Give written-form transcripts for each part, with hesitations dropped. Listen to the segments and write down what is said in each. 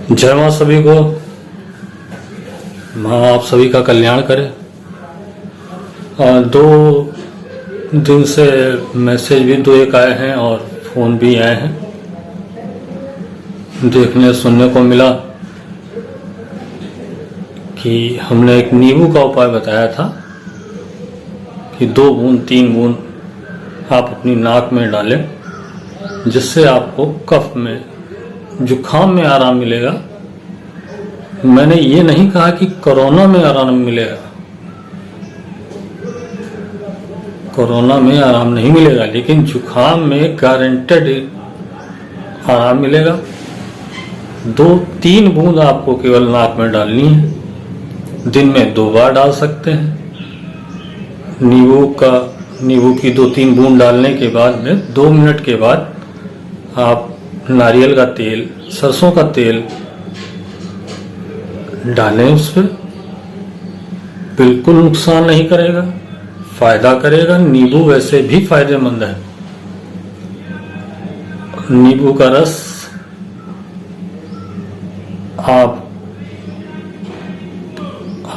जय मां सभी को। मां आप सभी का कल्याण करे। 2 दिन से मैसेज भी 2-1 आए हैं और फोन भी आए हैं। देखने सुनने को मिला कि हमने एक नींबू का उपाय बताया था कि 2 बूंद 3 बूंद आप अपनी नाक में डालें, जिससे आपको कफ में जुखाम में आराम मिलेगा। मैंने ये नहीं कहा कि कोरोना में आराम मिलेगा, कोरोना में आराम नहीं मिलेगा, लेकिन जुखाम में गारंटेड आराम मिलेगा। 2-3 बूंद आपको केवल नाक में डालनी है। दिन में 2 बार डाल सकते हैं। नींबू की 2-3 बूंद डालने के बाद में 2 मिनट के बाद आप नारियल का तेल, सरसों का तेल डालें। उस पर बिल्कुल नुकसान नहीं करेगा, फायदा करेगा। नींबू वैसे भी फायदेमंद है। नींबू का रस आप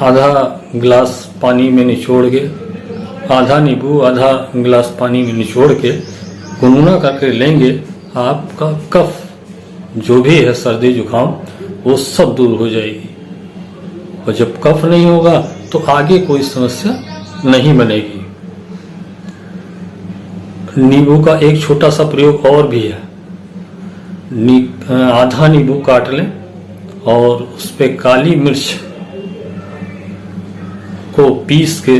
आधा गिलास पानी में निचोड़ के, आधा नींबू आधा गिलास पानी में निचोड़ के गुनगुना करके लेंगे, आपका कफ जो भी है, सर्दी जुकाम, वो सब दूर हो जाएगी। और जब कफ नहीं होगा तो आगे कोई समस्या नहीं बनेगी। नींबू का एक छोटा सा प्रयोग और भी है। आधा नींबू काट लें और उस पे काली मिर्च को पीस के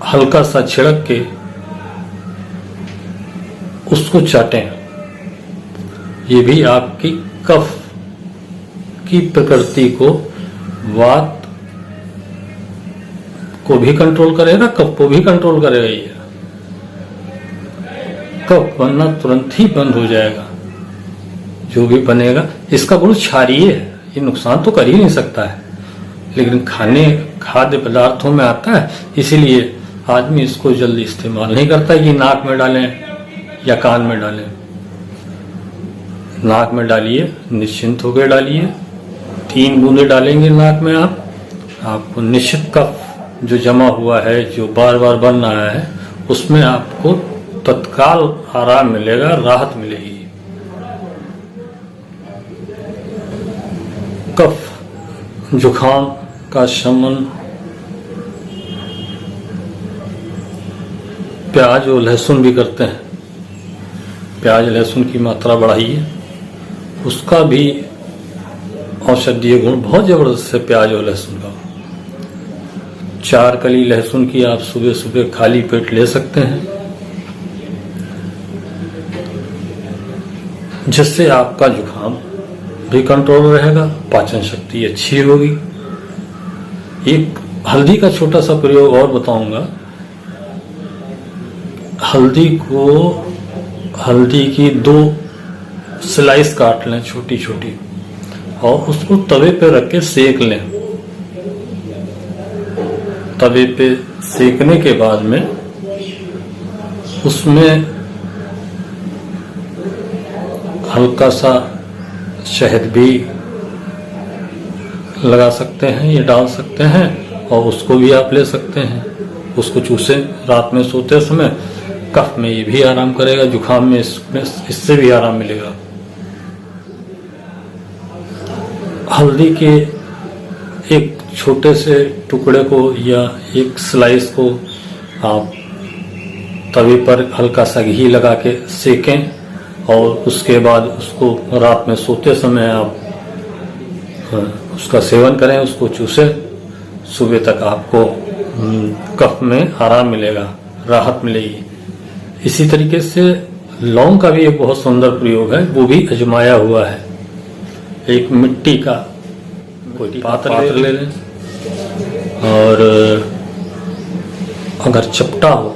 हल्का सा छिड़क के उसको चाटें। ये भी आपकी कफ की प्रकृति को, वात को भी कंट्रोल करेगा, कफ को भी कंट्रोल करेगा। ये कफ बनना तुरंत ही बंद हो जाएगा। जो भी बनेगा, इसका गुण क्षारीय है, ये नुकसान तो कर ही नहीं सकता है, लेकिन खाद्य पदार्थों में आता है, इसीलिए आदमी इसको जल्दी इस्तेमाल नहीं करता कि नाक में डालें या कान में डालें। नाक में डालिए, निश्चिंत होकर डालिए। 3 बूंदे डालेंगे नाक में आपको निश्चित कफ जो जमा हुआ है, जो बार बार बन रहा है, उसमें आपको तत्काल आराम मिलेगा, राहत मिलेगी। कफ जुखाम का शमन प्याज और लहसुन भी करते हैं। प्याज लहसुन की मात्रा बढ़ाइए, उसका भी औषधीय गुण बहुत जबरदस्त है। प्याज और लहसुन का 4 कली लहसुन की आप सुबह सुबह खाली पेट ले सकते हैं, जिससे आपका जुखाम भी कंट्रोल रहेगा, पाचन शक्ति अच्छी होगी। एक हल्दी का छोटा सा प्रयोग और बताऊंगा। हल्दी की 2 स्लाइस काट लें छोटी छोटी, और उसको तवे पे रख के सेक लें। तवे पे सेकने के बाद में उसमें हल्का सा शहद भी लगा सकते हैं, ये डाल सकते हैं, और उसको भी आप ले सकते हैं। उसको चूसें रात में सोते समय। कफ में ये भी आराम करेगा, जुखाम में इससे भी आराम मिलेगा। हल्दी के एक छोटे से टुकड़े को या एक स्लाइस को आप तवे पर हल्का सा घी लगा के सेकें, और उसके बाद उसको रात में सोते समय आप उसका सेवन करें, उसको चूसें। सुबह तक आपको कफ में आराम मिलेगा, राहत मिलेगी। इसी तरीके से लौंग का भी एक बहुत सुंदर प्रयोग है, वो भी आजमाया हुआ है। एक मिट्टी का कोई पात्र ले लें, और अगर चपटा हो,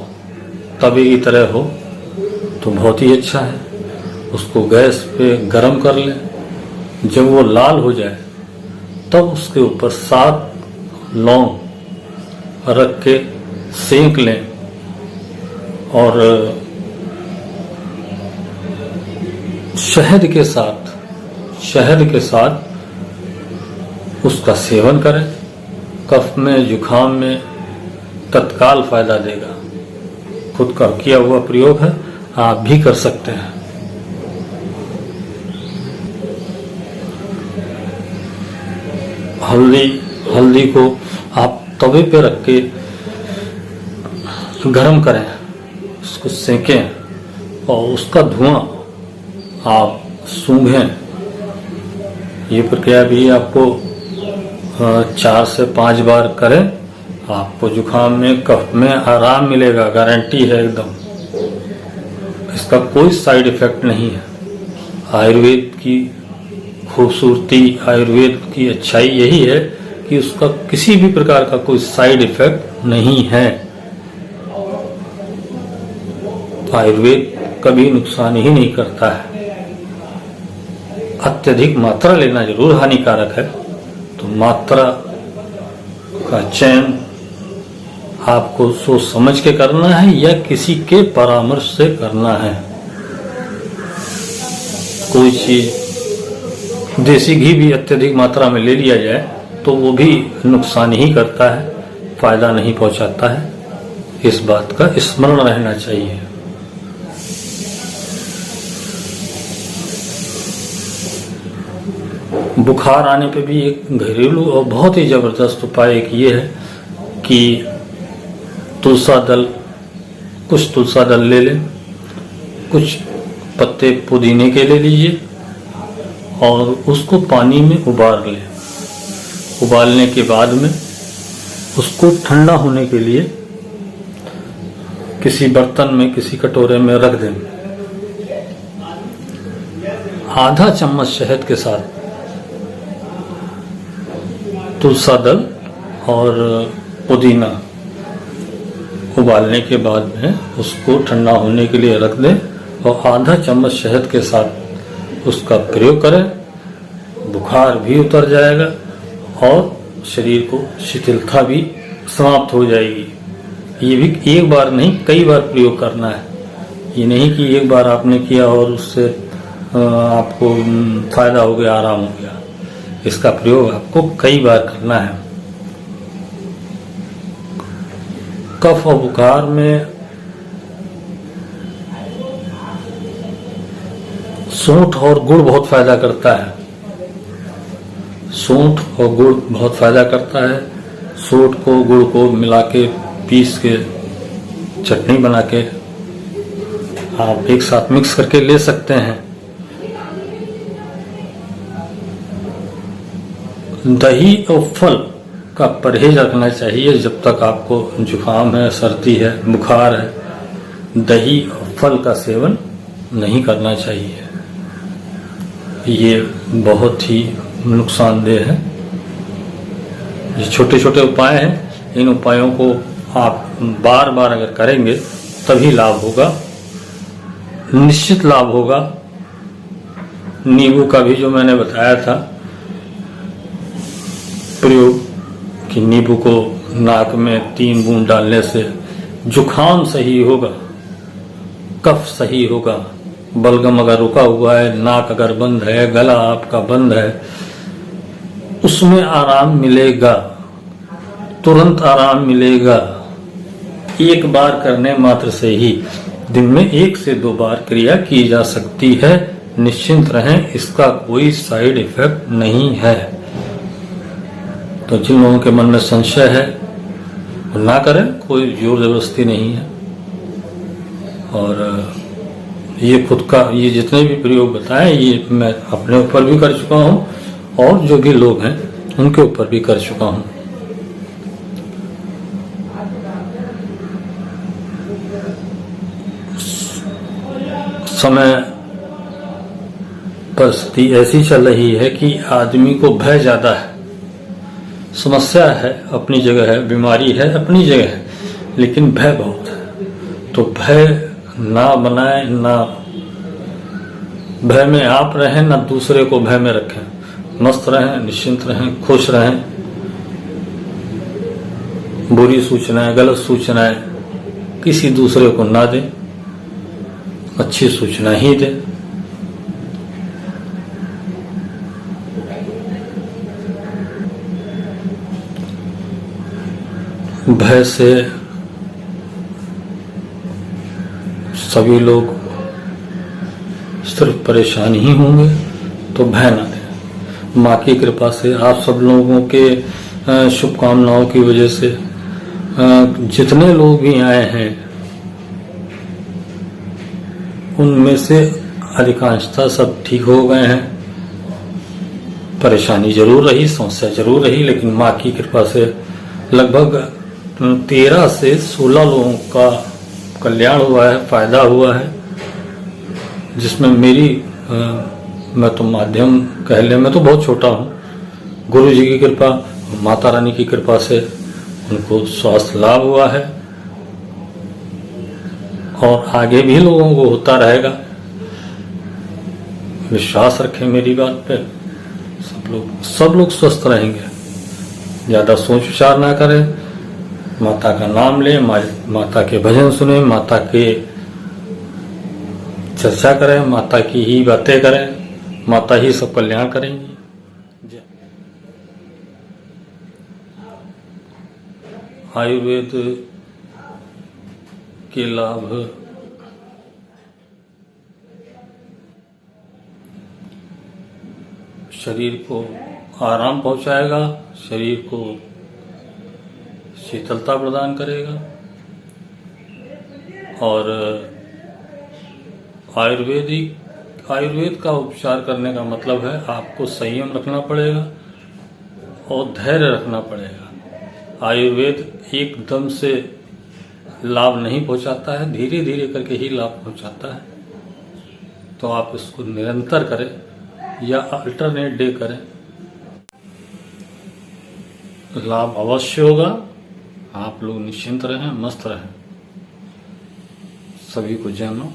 तवे की तरह हो, तो बहुत ही अच्छा है। उसको गैस पे गरम कर लें। जब वो लाल हो जाए तब उसके ऊपर 7 लौंग रख के सेंक लें, और शहद के साथ शहद के साथ उसका सेवन करें। कफ में, जुखाम में तत्काल फायदा देगा। खुद का किया हुआ प्रयोग है, आप भी कर सकते हैं। हल्दी को आप तवे पे रख के गरम करें, उसको सेकें और उसका धुआं आप सूंघें। ये प्रक्रिया भी आपको 4 से 5 बार करें, आपको जुखाम में, कफ में आराम मिलेगा, गारंटी है एकदम। इसका कोई साइड इफेक्ट नहीं है। आयुर्वेद की खूबसूरती, आयुर्वेद की अच्छाई यही है कि उसका किसी भी प्रकार का कोई साइड इफेक्ट नहीं है। आयुर्वेद कभी नुकसान ही नहीं करता है। अत्यधिक मात्रा लेना जरूर हानिकारक है, तो मात्रा का चयन आपको सोच समझ के करना है या किसी के परामर्श से करना है। कोई चीज, देसी घी भी अत्यधिक मात्रा में ले लिया जाए तो वो भी नुकसान ही करता है, फायदा नहीं पहुंचाता है। इस बात का स्मरण रहना चाहिए। बुखार आने पे भी एक घरेलू और बहुत ही जबरदस्त उपाय एक ये है कि तुलसा दल, कुछ तुलसा दल ले लें, कुछ पत्ते पुदीने के ले लीजिए और उसको पानी में उबाल लें। उबालने के बाद में उसको ठंडा होने के लिए किसी बर्तन में, किसी कटोरे में रख दें। आधा चम्मच शहद के साथ तुलसा दल और पुदीना उबालने के बाद में उसको ठंडा होने के लिए रख दें और आधा चम्मच शहद के साथ उसका प्रयोग करें। बुखार भी उतर जाएगा और शरीर को शिथिलता भी समाप्त हो जाएगी। ये भी एक बार नहीं, कई बार प्रयोग करना है। ये नहीं कि एक बार आपने किया और उससे आपको फायदा हो गया, आराम हो गया। इसका प्रयोग आपको कई बार करना है। कफ और बुखार में सूंठ और गुड़ बहुत फायदा करता है। सूंठ और गुड़ बहुत फायदा करता है। सूंठ को, गुड़ को मिला के पीस के चटनी बना के आप एक साथ मिक्स करके ले सकते हैं। दही और फल का परहेज रखना चाहिए जब तक आपको जुकाम है, सर्दी है, बुखार है। दही और फल का सेवन नहीं करना चाहिए। ये बहुत ही नुकसानदेह है। ये छोटे छोटे उपाय हैं, इन उपायों को आप बार बार अगर करेंगे तभी लाभ होगा, निश्चित लाभ होगा। नींबू का भी जो मैंने बताया था प्रयोग कि नींबू को नाक में 3 बूंद डालने से जुखाम सही होगा, कफ सही होगा। बलगम अगर रुका हुआ है, नाक अगर बंद है, गला आपका बंद है, उसमें आराम मिलेगा, तुरंत आराम मिलेगा। एक बार करने मात्र से ही दिन में 1 से 2 बार क्रिया की जा सकती है। निश्चिंत रहें, इसका कोई साइड इफेक्ट नहीं है। तो जिन लोगों के मन में संशय है वो ना करें, कोई जोर जबरदस्ती नहीं है। और ये खुद का, ये जितने भी प्रयोग बताए ये मैं अपने ऊपर भी कर चुका हूँ और जो भी लोग हैं उनके ऊपर भी कर चुका हूँ। समय परिस्थिति ऐसी चल रही है कि आदमी को भय ज्यादा है। समस्या है अपनी जगह है, बीमारी है अपनी जगह है, लेकिन भय बहुत है। तो भय ना बनाए, ना भय में आप रहें, ना दूसरे को भय में रखें। मस्त रहें, निश्चिंत रहें, खुश रहें। बुरी सूचनाएं, गलत सूचनाएं किसी दूसरे को ना दें, अच्छी सूचना ही दें। भय से सभी लोग सिर्फ परेशान ही होंगे, तो भय ना दें। माँ की कृपा से आप सब लोगों के शुभकामनाओं की वजह से जितने लोग भी आए हैं उनमें से अधिकांशतः सब ठीक हो गए हैं। परेशानी जरूर रही, समस्या जरूर रही, लेकिन माँ की कृपा से लगभग 13 से 16 लोगों का कल्याण हुआ है, फायदा हुआ है, जिसमें मेरी मैं तो माध्यम कह ले, मैं तो बहुत छोटा हूँ। गुरु जी की कृपा, माता रानी की कृपा से उनको स्वास्थ्य लाभ हुआ है और आगे भी लोगों को होता रहेगा। विश्वास रखें मेरी बात पे, सब लोग स्वस्थ रहेंगे। ज्यादा सोच विचार ना करें, माता का नाम लें, माता के भजन सुने, माता के चर्चा करें, माता की ही बातें करें, माता ही सब कल्याण करेंगी। आयुर्वेद के लाभ शरीर को आराम पहुंचाएगा, शरीर को शीतलता प्रदान करेगा और आयुर्वेद का उपचार करने का मतलब है आपको संयम रखना पड़ेगा और धैर्य रखना पड़ेगा। आयुर्वेद एकदम से लाभ नहीं पहुंचाता है, धीरे धीरे करके ही लाभ पहुंचाता है। तो आप इसको निरंतर करें या अल्टरनेट डे करें, लाभ अवश्य होगा। आप लोग निश्चिंत रहें, मस्त रहें। सभी को जय मां।